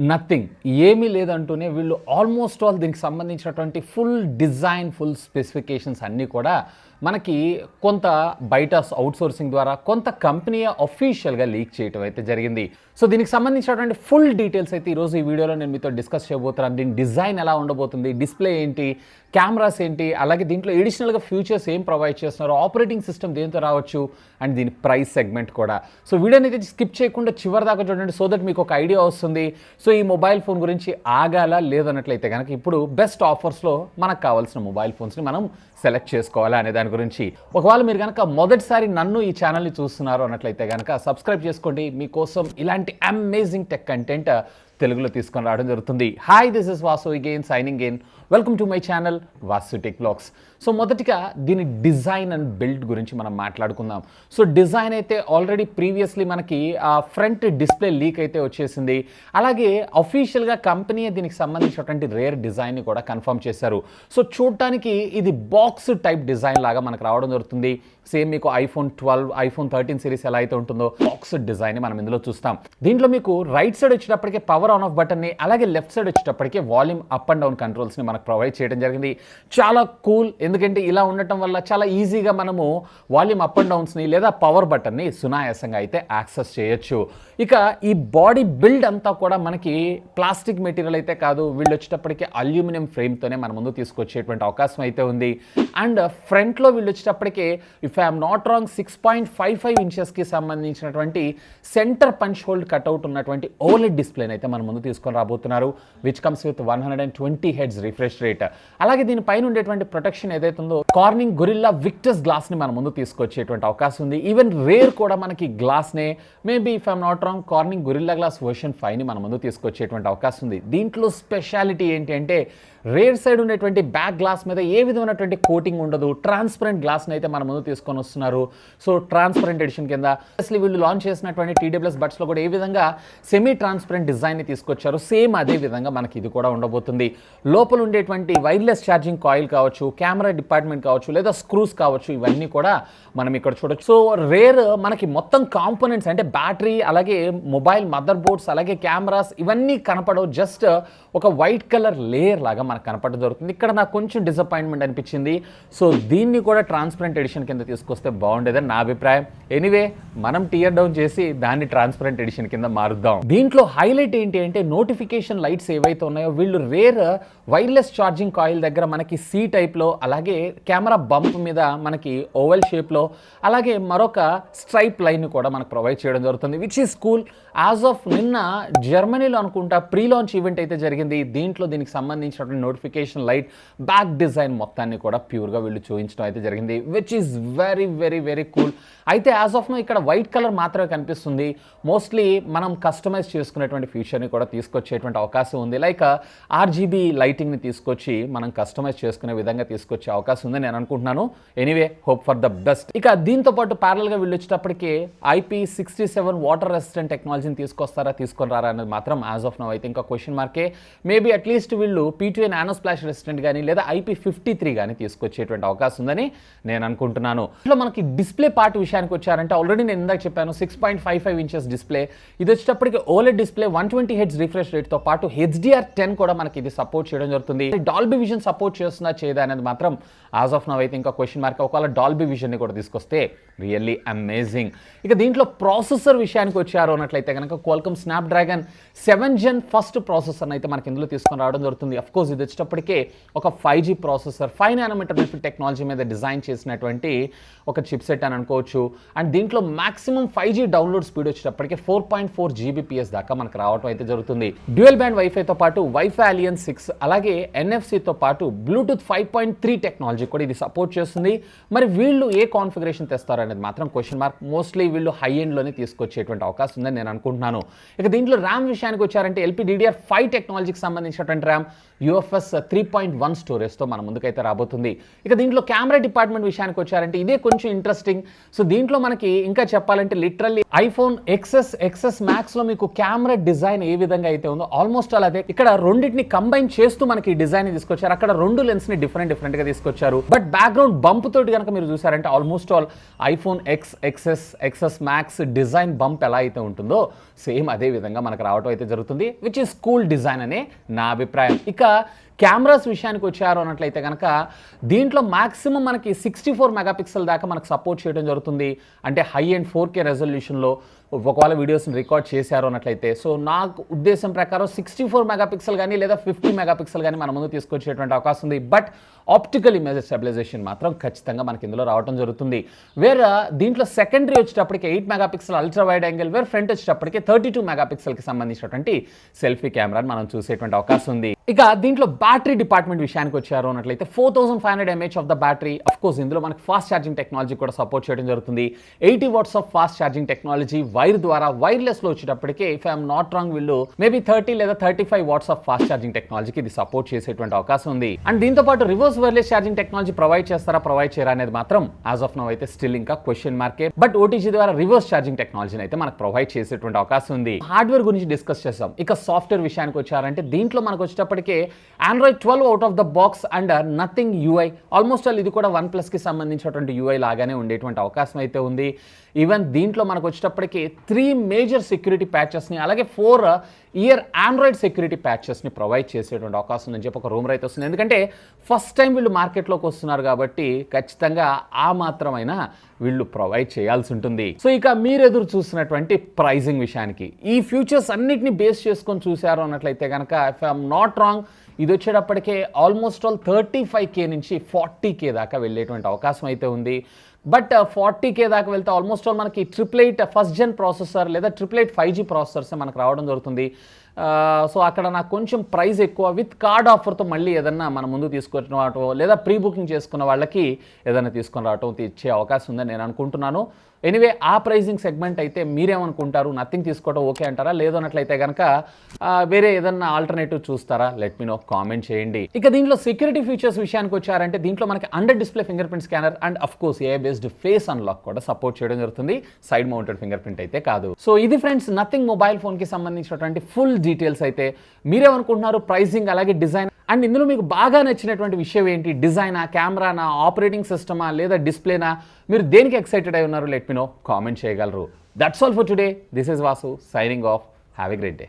Nothing, ఏమీ లేదంటూనే వీళ్ళు almost all దీనికి సంబంధించినటువంటి ఫుల్ డిజైన్, ఫుల్ స్పెసిఫికేషన్స్ అన్నీ కూడా మనకి కొంత బయట అవుట్సోర్సింగ్ ద్వారా కొంత కంపెనీ అఫీషియల్గా లీక్ చేయడం అయితే జరిగింది. సో దీనికి సంబంధించినటువంటి ఫుల్ డీటెయిల్స్ అయితే ఈరోజు ఈ వీడియోలో నేను మీతో డిస్కస్ చేయబోతున్నాను. దీని డిజైన్ ఎలా ఉండబోతుంది, డిస్ప్లే ఏంటి, కెమెరాస్ ఏంటి, అలాగే దీంట్లో ఎడిషనల్గా ఫ్యూచర్స్ ఏం ప్రొవైడ్ చేస్తున్నారు, ఆపరేటింగ్ సిస్టమ్ దేంతో రావచ్చు అండ్ దీని ప్రైస్ సెగ్మెంట్ కూడా. సో వీడియోని అయితే స్కిప్ చేయకుండా చివరి దాకా చూడండి, సో దట్ మీకు ఒక ఐడియా వస్తుంది. సో ఈ మొబైల్ ఫోన్ గురించి ఆగాల లేదన్నట్లయితే కనుక ఇప్పుడు బెస్ట్ ఆఫర్స్లో మనకు కావాల్సిన మొబైల్ ఫోన్స్ని మనం సెలెక్ట్ చేసుకోవాలా అనే దాని గురించి. ఒకవేళ మీరు కనుక మొదటిసారి నన్ను ఈ ఛానల్ని చూస్తున్నారు అన్నట్లయితే కనుక సబ్స్క్రైబ్ చేసుకోండి. మీకోసం ఇలాంటి అమేజింగ్ టెక్ కంటెంట్ తెలుగులో తీసుకొని రావడం జరుగుతుంది. Hi, this is Vasu again signing in. Welcome to my channel Vasu tech blogs. So మొదటిగా దీని డిజైన్ అండ్ బిల్డ్ గురించి మనం మాట్లాడుకుందాం. సో డిజైన్ అయితే ఆల్రెడీ ప్రీవియస్లీ మనకి ఫ్రంట్ డిస్ప్లే లీక్ అయితే వచ్చేసింది. అలాగే అఫీషియల్గా కంపెనీ దీనికి సంబంధించినటువంటి రేర్ డిజైన్ని కూడా కన్ఫర్మ్ చేశారు. సో చూడటానికి ఇది బాక్స్ టైప్ డిజైన్ లాగా మనకు రావడం జరుగుతుంది. సేమ్ మీకు ఐఫోన్ 12, ఐఫోన్ 13 సిరీస్ ఎలా అయితే ఉంటుందో బాక్స్ డిజైన్ మనం ఇందులో చూస్తాం. దీంట్లో మీకు రైట్ సైడ్ వచ్చేటప్పటికే పవర్ ఆన్ ఆఫ్ బటన్ని, అలాగే లెఫ్ట్ సైడ్ వచ్చేటప్పటికే వాల్యూమ్ అప్ అండ్ డౌన్ కంట్రోల్స్ని మనకు ప్రొవైడ్ చేయడం జరిగింది. చాలా కూల్, ఎందుకంటే ఇలా ఉండటం వల్ల చాలా ఈజీగా మనము వాల్యూమ్ అప్ అండ్ డౌన్స్ని లేదా పవర్ బటన్ని సునాయాసంగా అయితే యాక్సెస్ చేయొచ్చు. ఇక ఈ బాడీ బిల్డ్ అంతా కూడా మనకి ప్లాస్టిక్ మెటీరియల్ అయితే కాదు, వీళ్ళు వచ్చేటప్పటికే అల్యూమినియం ఫ్రేమ్తోనే మన ముందు తీసుకొచ్చేటువంటి అవకాశం అయితే ఉంది. అండ్ ఫ్రంట్లో వీళ్ళు వచ్చేటప్పటికే ఇఫ్ ఐఎమ్ నాట్ రాంగ్ 6.55 ఇంచెస్కి సంబంధించినటువంటి సెంటర్ పంచ్ హోల్డ్ కట్అవుట్ ఉన్నటువంటి ఓలెడ్ డిస్ప్లేని అయితే మన ముందు తీసుకొని రాబోతున్నారు, which comes with 120 heads refresh rate. అలాగే దీనిపైన ఉండేటువంటి ప్రొటెక్షన్ ఏదైతే ఉందో కార్నింగ్ గొరిల్లా విక్టస్ గ్లాస్ని మన ముందు తీసుకొచ్చేటువంటి అవకాశం ఉంది. ఈవెన్ రేర్ కూడా మనకి గ్లాస్నే, maybe if I'm not wrong Corning Gorilla glass version 5ని మన ముందు తీసుకొచ్చేటువంటి అవకాశం ఉంది. దీంట్లో స్పెషాలిటీ ఏంటి అంటే రేర్ సైడ్ ఉండేటువంటి బ్యాక్ గ్లాస్ మీద ఏ విధమైనటువంటి కోటింగ్ ఉండదు, ట్రాన్స్పరెంట్ గ్లాస్ని అయితే మన ముందు తీసుకొని వస్తున్నారు. సో ట్రాన్స్పరెంట్ ఎడిషన్ కింద అసలు వీళ్ళు లాంచ్ చేసినటువంటి TWS బడ్స్లో కూడా ఏ విధంగా సెమీ ట్రాన్స్పరెంట్ డిజైన్ని తీసుకొచ్చారు, సేమ్ అదే విధంగా మనకి ఇది కూడా ఉండబోతుంది. లోపల ఉండేటువంటి వైర్లెస్ ఛార్జింగ్ కాయిల్ కావచ్చు, కెమెరా డిపార్ట్మెంట్ కావచ్చు, లేదా స్క్రూస్ కావచ్చు, ఇవన్నీ కూడా మనం ఇక్కడ చూడొచ్చు. సో రేర్ మనకి మొత్తం కాంపోనెంట్స్ అంటే బ్యాటరీ, అలాగే మొబైల్ మదర్ బోర్డ్స్, అలాగే కెమెరాస్ ఇవన్నీ కనపడవు, జస్ట్ ఒక వైట్ కలర్ లేయర్ లాగా మనకు కనపడడం జరుగుతుంది. ఇక్కడ నాకు కొంచెం డిసప్పాయింట్మెంట్ అనిపించింది. సో దీన్ని కూడా ట్రాన్స్పరెంట్ ఎడిషన్ కింద తీసుకొస్తే బాగుండేదని నా అభిప్రాయం. ఎనీవే, మనం టియర్ డౌన్ చేసి దాన్ని ట్రాన్స్పరెంట్ ఎడిషన్ కింద మారుద్దాం. దీంట్లో హైలైట్ ఏంటి అంటే నోటిఫికేషన్ లైట్స్ ఏవైతే ఉన్నాయో వీళ్ళు రేర్ వైర్లెస్ ఛార్జింగ్ కాయిల్ దగ్గర మనకి C టైప్లో, అలాగే కెమెరా బంప్ మీద మనకి ఓవెల్ షేప్లో, అలాగే మరొక స్ట్రైప్ లైన్ కూడా మనకు ప్రొవైడ్ చేయడం జరుగుతుంది, which is cool. As of నిన్న జర్మనీలో అనుకుంటా ప్రీ లాంచ్ ఈవెంట్ అయితే జరిగింది. దీంట్లో దీనికి సంబంధించినటువంటి నోటిఫికేషన్ లైట్ బ్యాక్ డిజైన్ మొత్తాన్ని కూడా ప్యూర్గా వీళ్ళు చూపించడం అయితే జరిగింది, which is very very very cool. అయితే యాజ్ ఆఫ్ నో ఇక్కడ వైట్ కలర్ మాత్రమే కనిపిస్తుంది. మోస్ట్లీ మనం కస్టమైజ్ చేసుకునేటువంటి ఫీచర్ని కూడా తీసుకొచ్చేటువంటి అవకాశం ఉంది. లైక్ RGB లైటింగ్ని తీసుకొచ్చి మనం కస్టమైజ్ చేసుకునే విధంగా తీసుకొచ్చే అవకాశం ఉంది నేను అనుకుంటున్నాను. Anyway, hope for the best. ఇక దీంతో పాటు ప్యారల్గా వీళ్ళు వచ్చేటప్పటికి IP67 వాటర్ రెసిస్టెంట్ టెక్నాలజీని తీసుకొస్తారా, తీసుకొని రారా అనేది మాత్రం యాజ్ ఆఫ్ నో అయితే ఇంకా క్వశ్చన్ మార్కే. మేబీ అట్లీస్ట్ వీళ్ళు P2A నానో స్ప్లాష్ రెసిస్టెంట్ కానీ లేదా IP53 కానీ తీసుకొచ్చేటువంటి అవకాశం ఉందని నేను అనుకుంటున్నాను. ఇట్లా మనకి డిస్ప్లే పార్ట్ విషయానికి వచ్చారంటే ఆల్రెడీ నేను ఇందాక చెప్పాను 6.55 ఇంచెస్ డిస్ప్లే. ఇది వచ్చేటప్పటికి ఓలెడ్ డిస్ప్లే, 120 హెడ్స్ రిఫ్రెష్ రేట్తో పాటు HDR10 కూడా మనకి ఇది సపోర్ట్ చేయడం జరుగుతుంది. డాల్బీ విజన్ సపోర్ట్ చేస్తుందా చేయదా అనేది మాత్రం యాజ్ ఆఫ్ నౌ అయితే ఇంకా క్వశ్చన్ మార్క్. ఒకవేళ డాల్బీ విజన్ని కూడా తీసుకొస్తే రియల్లీ అమేజింగ్. ఇక దీంట్లో ప్రాసెసర్ విషయానికి వచ్చారు అన్నట్లయితే కనుక Qualcomm Snapdragon 7th Gen first ప్రాసెసర్ని అయితే మనకి ఇందులో తీసుకొని రావడం జరుగుతుంది. అఫ్కోర్స్ ఇది వచ్చేటప్పటికే ఒక 5G ప్రాసెసర్, 5 నానోమీటర్ టెక్నాలజీ మీద డిజైన్ చేసినటువంటి ఒక చిప్ సెట్ అని అనుకోవచ్చు. అండ్ దీంట్లో మాక్సిమం 5G డౌన్లోడ్ స్పీడ్ వచ్చేటప్పటికే 4.4 Gbps దాకా మనకు రావడం అయితే జరుగుతుంది. డ్యూయల్ బ్యాండ్ వైఫైతో పాటు వైఫై అలియన్స్ 6, అలాగే NFC-తో పాటు బ్లూటూత్ 5.3 టెక్నాలజీ కూడా ఇది సపోర్ట్ చేస్తుంది. మరి వీళ్ళు ఏ కాన్ఫిగరేషన్ తెస్తారు అనేది మాత్రం క్వశ్చన్ మార్క్. మోస్ట్లీ వీళ్ళు హై ఎండ్లోనే తీసుకొచ్చేటువంటి అవకాశం ఉందని నేను అనుకుంటున్నాను. ఇక దీంట్లో ర్యామ్ విషయానికి వచ్చారంటే LPDDR5 టెక్నాలజీకి సంబంధించినటువంటి ర్యామ్, UFS UFS 3.1 స్టోరేజ్తో మన ముందుకైతే రాబోతుంది. ఇక దీంట్లో కెమెరా డిపార్ట్మెంట్ విషయానికి వచ్చారంటే ఇదే కొంచెం ఇంట్రెస్టింగ్. సో దీంట్లో మనకి ఇంకా చెప్పాలంటే లిటరల్లీ ఐఫోన్ XS మ్యాక్స్లో మీకు కెమెరా డిజైన్ ఏ విధంగా అయితే ఉందో ఆల్మోస్ట్ ఆల్ అదే. ఇక్కడ రెండింటిని కంబైన్ చేస్తూ మనకి డిజైన్ తీసుకొచ్చారు. అక్కడ రెండు లెన్స్ని డిఫరెంట్గా తీసుకొచ్చారు. బట్ బ్యాక్గ్రౌండ్ బంప్ తోటి కనుక మీరు చూసారంటే almost all iPhone XS max design bump ఎలా అయితే ఉంటుందో సేమ్ అదే విధంగా మనకు రావడం అయితే జరుగుతుంది, విచ్ ఈస్ కూల్ డిజైన్ అనే నా అభిప్రాయం. ఇక కెమెరాస్ విషయానికి వచ్చారు అన్నట్లయితే కనుక దీంట్లో మాక్సిమం మనకి 64 మెగాపిక్సెల్ దాకా మనకు సపోర్ట్ చేయడం జరుగుతుంది. అంటే హై అండ్ 4K రెజల్యూషన్లో ఒకవేళ వీడియోస్ని రికార్డ్ చేశారు అన్నట్లయితే, సో నాకు ఉద్దేశం ప్రకారం 64 మెగాపిక్సెల్ కానీ లేదా 50 మెగాపిక్సెల్ కానీ మన ముందు తీసుకొచ్చేటువంటి అవకాశం ఉంది. బట్ ఆప్టికల్ ఇమేజ్ స్టెబిలైజేషన్ మాత్రం ఖచ్చితంగా మనకి ఇందులో రావడం జరుగుతుంది. వేరే దీంట్లో సెకండరీ వచ్చేటప్పటికి 8 మెగాపిక్సెల్ అల్ట్రా వైడ్ యాంగిల్, వేరే ఫ్రంట్ వచ్చేటప్పటికి 32 మెగాపిక్సెల్కి సంబంధించినటువంటి సెల్ఫీ కెమెరాని మనం చూసేటువంటి అవకాశం ఉంది. ఇక దీంట్లో బ్యాటరీ డిపార్ట్మెంట్ విషయానికి వచ్చారు అన్నట్లయితే 4500 mAh of the battery. Of course ఇందులో మనకి ఫాస్ట్ ఛార్జింగ్ టెక్నాలజీ కూడా సపోర్ట్ చేయడం జరుగుతుంది. 80 watts of fast charging technology wire ద్వారా, వైర్లెస్ లో వచ్చేటప్పటికి ఇఫ్ ఐఎమ్ నాట్ రాంగ్ వీళ్ళు మేబీ 30 లేదా 35 వాట్స్ ఆఫ్ ఫాస్ట్ ఛార్జింగ్ టెక్నాలజీకి ఇది సపోర్ట్ చేసేటువంటి అవకాశం ఉంది. అండ్ దీంతో పాటు reverse wireless charging technology provide చేయరా అనేది మాత్రం యాజ్ ఆఫ్ నౌ అయితే స్టిల్ ఇంకా క్వశ్చన్ మార్కే. బట్ ఓటీజీ ద్వారా రివర్స్ ఛార్జింగ్ టెక్నాలజీని అయితే మనకు ప్రొవైడ్ చేసేటువంటి అవకాశం ఉంది. హార్డ్వేర్ గురించి డిస్కస్ చేసాం. ఇక సాఫ్ట్వేర్ విషయానికి వచ్చారంటే దీంట్లో మనకు వచ్చేటప్పటికే Android 12 out of the box and nothing UI. Almost all ఇది కూడా OnePlus కి సంబంధించినటువంటి UI లాగానే ఉండేటువంటి అవకాశం అయితే ఉంది. ఈవెన్ దీంట్లో మనకు వచ్చేటప్పటికి 3 మేజర్ సెక్యూరిటీ ప్యాచెస్ని అలాగే 4 ఇయర్ ఆండ్రాయిడ్ సెక్యూరిటీ ప్యాచెస్ని ప్రొవైడ్ చేసేటువంటి అవకాశం ఉందని చెప్పి ఒక రూమర్ అయితే వస్తుంది. ఎందుకంటే ఫస్ట్ టైం వీళ్ళు మార్కెట్లోకి వస్తున్నారు కాబట్టి ఖచ్చితంగా ఆ మాత్రమైనా వీళ్ళు ప్రొవైడ్ చేయాల్సి ఉంటుంది. సో ఇక మీరు ఎదురు చూస్తున్నటువంటి ప్రైజింగ్ విషయానికి ఈ ఫ్యూచర్స్ అన్నిటిని బేస్ చేసుకొని చూశారు అన్నట్లయితే కనుక ఇఫ్ ఐఎమ్ నాట్ రాంగ్ ఇది వచ్చేటప్పటికే ఆల్మోస్ట్ ఆల్ 35K నుంచి 40K దాకా వెళ్ళేటువంటి అవకాశం అయితే ఉంది. బట్ 40K దాకా వెళ్తే ఆల్మోస్ట్ ఆల్ మనకి 888 ఫస్ట్ జెన్ ప్రాసెసర్ లేదా 888 5G ప్రాసెసర్స్ మనకు రావడం జరుగుతుంది. సో అక్కడ నాకు కొంచెం ప్రైస్ ఎక్కువ విత్ కార్డ్ ఆఫర్తో మళ్ళీ ఏదన్నా మన ముందు తీసుకొని రావటం లేదా ప్రీ బుకింగ్ చేసుకున్న వాళ్ళకి ఏదైనా తీసుకొని రావటం ఇచ్చే అవకాశం ఉందని నేను అనుకుంటున్నాను. ఎనీవే ఆ ప్రైజింగ్ సెగ్మెంట్ అయితే మీరేమనుకుంటారు? నథింగ్ తీసుకోవడం ఓకే అంటారా? లేదన్నట్లయితే కనుక వేరే ఏదన్నా ఆల్టర్నేటివ్ చూస్తారా? లెట్ మీ నో, కామెంట్ చేయండి. ఇక దీంట్లో సెక్యూరిటీ ఫీచర్స్ విషయానికి వచ్చారంటే దీంట్లో మనకి under display finger print scanner and of course AI based face unlock కూడా సపోర్ట్ చేయడం జరుగుతుంది. సైడ్ మౌంటెడ్ ఫింగర్ ప్రింట్ అయితే కాదు. సో ఇది ఫ్రెండ్స్ నథింగ్ మొబైల్ ఫోన్కి సంబంధించినటువంటి ఫుల్ డీటెయిల్స్ అయితే. మీరేమనుకుంటున్నారు? ప్రైజింగ్ అలాగే డిజైన్ అండ్ ఇందులో మీకు బాగా నచ్చినటువంటి విషయం ఏంటి? డిజైనా, కెమెరానా, ఆపరేటింగ్ సిస్టమా లేదా డిస్ప్లేనా? మీరు దేనికి ఎక్సైటెడ్ అయి ఉన్నారు? లెట్ మీ నో, కామెంట్ చేయగలరు. That's all for today. This is Vasu signing off. Have a great day.